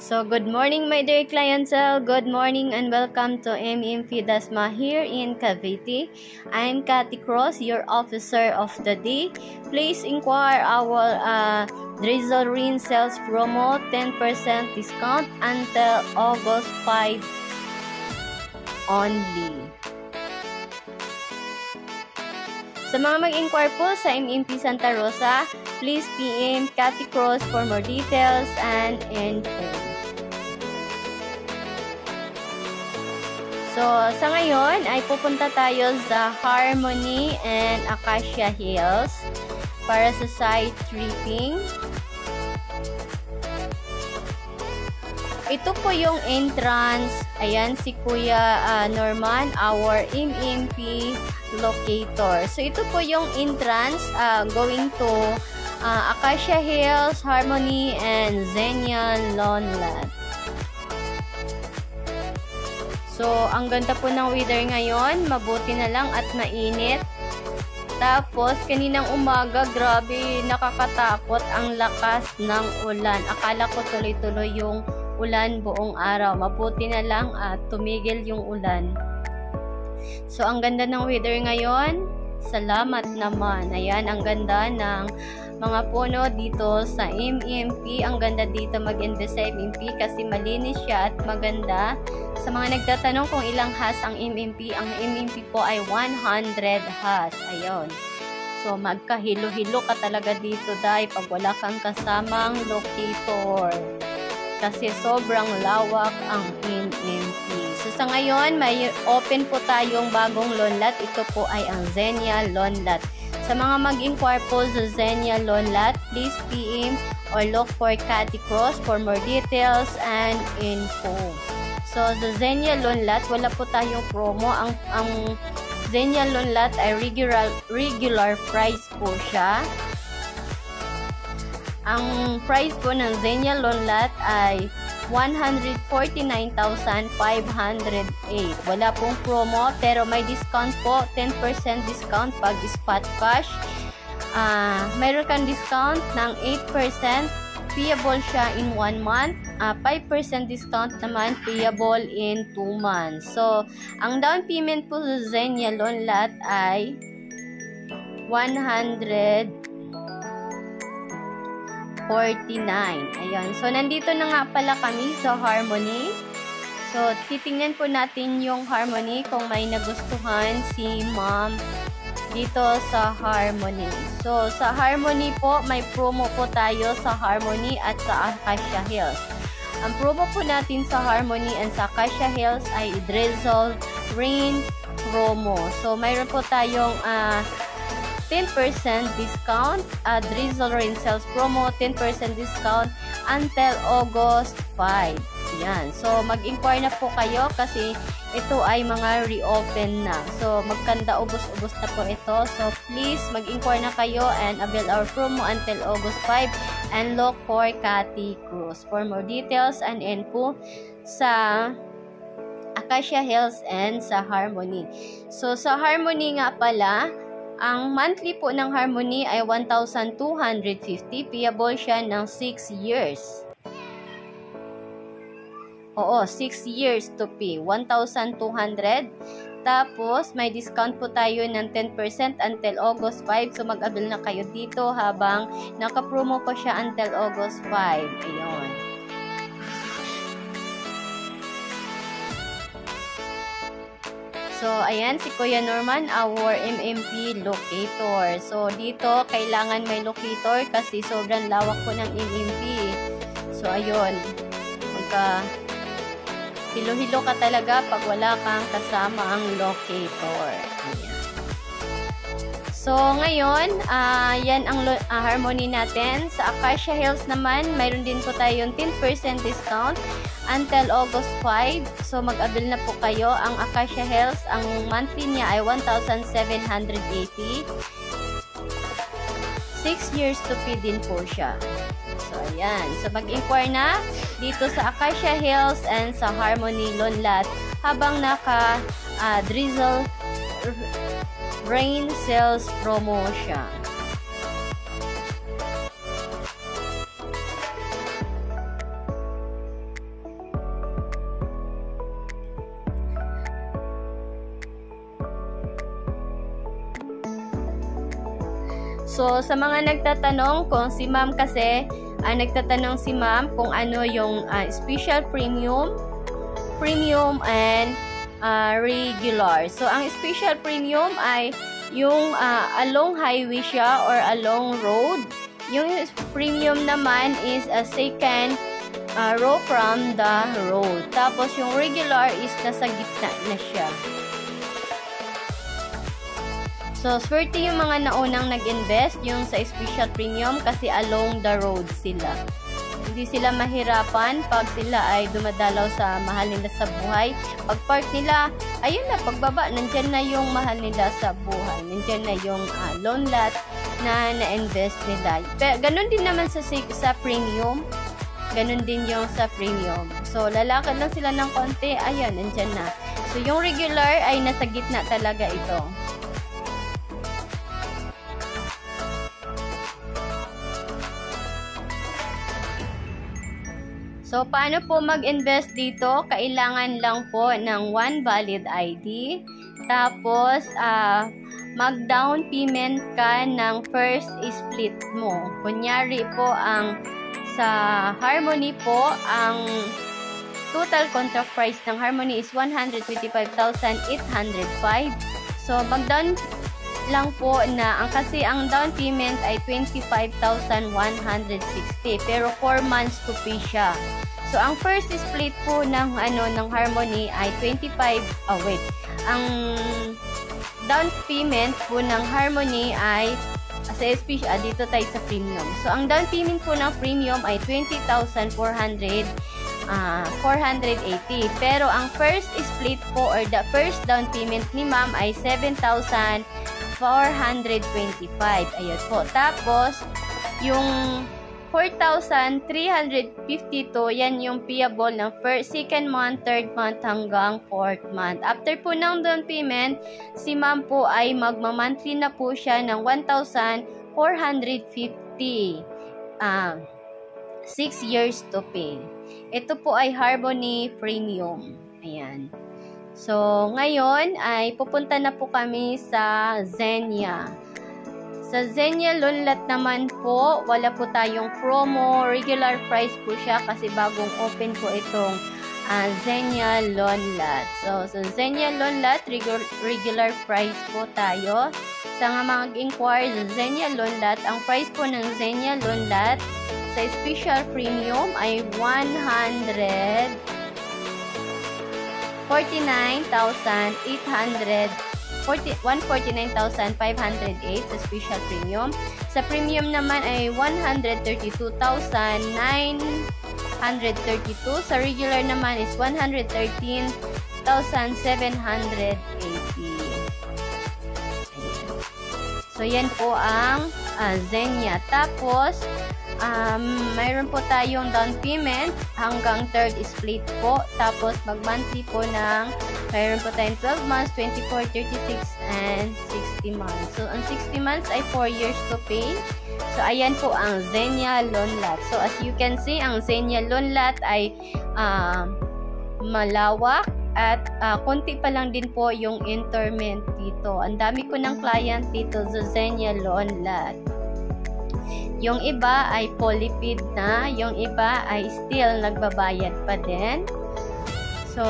So, good morning my dear clientele. Good morning and welcome to MMP Dasma here in Cavite. I'm Cathy Cross, your officer of the day. Please inquire our Drizzle Rain sales promo, 10% discount until August 5 only. Sa mga mag-inquire po sa MMP Santa Rosa, please PM Cathy Cross for more details and info. So, sa ngayon ay pupunta tayo sa Harmony and Acacia Hills para sa site tripping. Ito po yung entrance. Ayan si Kuya Norman, our MMP locator. So, ito po yung entrance going to Acacia Hills, Harmony, and Xenia Lawnlat. So, ang ganda po ng weather ngayon. Mabuti na lang at mainit. Tapos, kaninang umaga, grabe, nakakatakot ang lakas ng ulan. Akala ko tuloy-tuloy yung ulan buong araw. Mabuti na lang at tumigil yung ulan. So, ang ganda ng weather ngayon. Salamat naman. Ayan, ang ganda ng mga puno dito sa MMP. Ang ganda dito mag-invest sa MMP kasi malinis siya at maganda. Sa mga nagtatanong kung ilang has ang MMP po ay 100 has. Ayun. So, magkahilo-hilo ka talaga dito dahil pag wala kang kasamang locator. Kasi sobrang lawak ang MMP. So, sa ngayon, may open po tayong bagong lawnlat. Ito po ay ang Xenia Lawnlat. Sa mga mag-inquire po sa Xenia Lawnlat, please PM or look for Cathy Cross for more details and info. So, sa Xenia Lawnlat, wala po tayong promo. Ang Xenia Lawnlat ay regular price po siya. Ang price po ng Xenia Lawnlat ay 149,508. Wala pong promo, pero may discount po, 10% discount pag spot cash. Mayroon kang discount ng 8%, payable siya in 1 month. 5% discount naman, payable in 2 months. So, ang down payment po sa Xenia Lawnlat ay 149. Ayan. So, nandito na nga pala kami sa Harmony. So, titingnan po natin yung Harmony kung may nagustuhan si Ma'am dito sa Harmony. So, sa Harmony po, may promo po tayo sa Harmony at sa Acacia Hills. Ang promo po natin sa Harmony and sa Acacia Hills ay Drizzle Rain promo. So, mayroon po tayong 10% discount, Drizzle Rain sales promo, 10% discount until August 5. Yan. So, mag-inquire na po kayo kasi ito ay mga reopen na. So, magkanda ubos-ubos na po ito. So, please, mag-inquire na kayo and avail our promo until August 5 and look for Cathy Cruz for more details and info sa Acacia Hills and sa Harmony. So, sa Harmony nga pala, ang monthly po ng Harmony ay 1,250. Payable siya ng 6 years. Oo, 6 years to pay. 1,200. Tapos, may discount po tayo ng 10% until August 5. So, mag-avail na kayo dito habang naka-promo po siya until August 5. Ayun. So, ayan, si Kuya Norman, our MMP locator. So, dito, kailangan may locator kasi sobrang lawak po ng MMP. So, ayun. Hilo-hilo ka talaga pag wala kang kasama ang locator. Ayan. So, ngayon, yan ang Harmony natin. Sa Acacia Hills naman, mayroon din po tayong 10% discount until August 5. So, mag-avail na po kayo. Ang Acacia Hills, ang monthly niya ay 1,780. 6 years to pay din po siya. So, ayan. So, mag-inquire na dito sa Acacia Hills and sa Harmony Lawnlat habang naka-Drizzle Rain sales promotion. So, sa mga nagtatanong kung si ma'am kasi, nagtatanong si ma'am kung ano yung special premium, and regular. So, ang special premium ay yung along highway siya or along road. Yung premium naman is a second row from the road. Tapos, yung regular is nasa gitna na siya. So, swerte yung mga naunang nag-invest yung sa special premium kasi along the road sila. Hindi sila mahirapan pag sila ay dumadalaw sa mahal nila sa buhay. Pag park nila, ayun na, pagbaba, nandyan na yung mahal nila sa buhay. Nandyan na yung loan lot na na-invest nila. Pero, ganun din naman sa premium. Ganun din yung sa premium. So, lalakad lang sila ng konti, ayan, nandyan na. So, yung regular ay nasa gitna talaga ito. So, paano po mag-invest dito? Kailangan lang po ng one valid ID. Tapos, mag-down payment ka ng first split mo. Kunyari po, sa Harmony po, ang total contract price ng Harmony is 125,805. So, mag-down lang po na, kasi ang down payment ay 25,160. Pero 4 months to pay siya. So, ang first split po ng Harmony ay ang down payment po ng Harmony ay dito tayo sa premium. So, ang down payment po ng premium ay 20,480. Pero ang first split po or the first down payment ni ma'am ay 7,425. Ayun po. Tapos, yung 4,352, yan yung payable ng first, second month, third month, hanggang fourth month. After po ng down payment, si ma'am po ay magma-monthly na po siya ng 1,450. 6 years to pay. Ito po ay Harmony Premium. Ayan. So, ngayon ay pupunta na po kami sa Xenia. Sa Xenia Loan Lot naman po, wala po tayong promo. Regular price po siya kasi bagong open po itong Xenia Loan Lot. So, sa Xenia Loan Lot, regular price po tayo. Sa mga mag-inquire sa Xenia Loan Lot, ang price po ng Xenia Loan Lot sa special premium ay 149,508 sa special premium. Sa premium naman ay 132,932. Sa regular naman is 113,780. So, yan po ang Xenia. Tapos, mayroon po tayong down payment hanggang third split po. Tapos, mag-monthly po ng mayroon po tayong 12 months, 24, 36, and 60 months. So, ang 60 months ay 4 years to pay. So, ayan po ang Xenia Loan Lot. So, as you can see, ang Xenia Loan Lot ay malawak at konti pa lang din po yung interment dito. Ang dami ko ng client dito sa Xenia Loan Lot. Yung iba ay fully paid na, yung iba ay still nagbabayad pa din. So,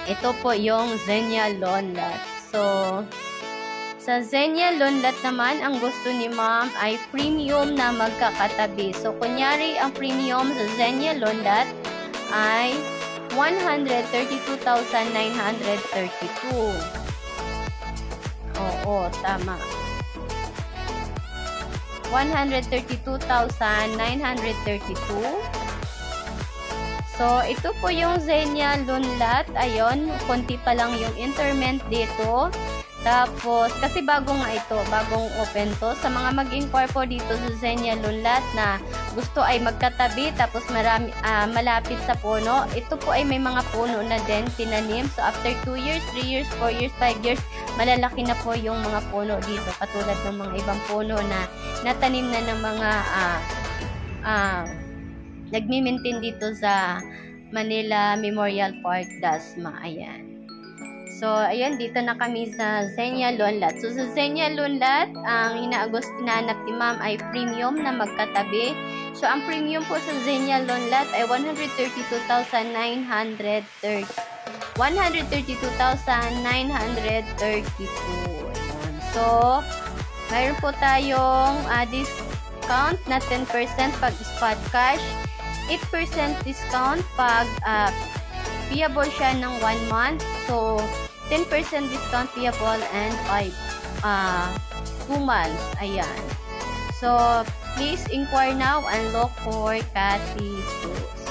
ito po yung Xenia Loan Lot. So, sa Xenia Loan Lot naman, ang gusto ni ma'am ay premium na magkakatabi. So, kunyari, ang premium sa Xenia Loan Lot ay 132,932. Oo, tama. 132,932. So, ito po yung Xenia Loan Lot. Ayun, konti pa lang yung interment dito. Tapos, kasi bago nga ito, bagong open to. Sa mga mag-inquire po dito sa Xenia Loan Lot na gusto ay magkatabi, tapos malapit sa puno. Ito po ay may mga puno na din, tinanim. So, after 2 years, 3 years, 4 years, 5 years, malalaki na po yung mga puno dito. Katulad ng mga ibang puno na natanim na ng mga nagmi-maintain dito sa Manila Memorial Park, Dasma. Ayan. So, ayun, dito na kami sa Xenia Lunlat. So, sa Xenia Lunlat, ang hinahanap ni ma'am ay premium na magkatabi. So, ang premium po sa Xenia Lunlat ay 132,930. 132,932. So, mayroon po tayong discount na 10% pag spot cash, 8% discount pag payable siya ng 1 month. So, 10% discount payable and 2 months. Ayan. So, please inquire now and look for Cathy Foods.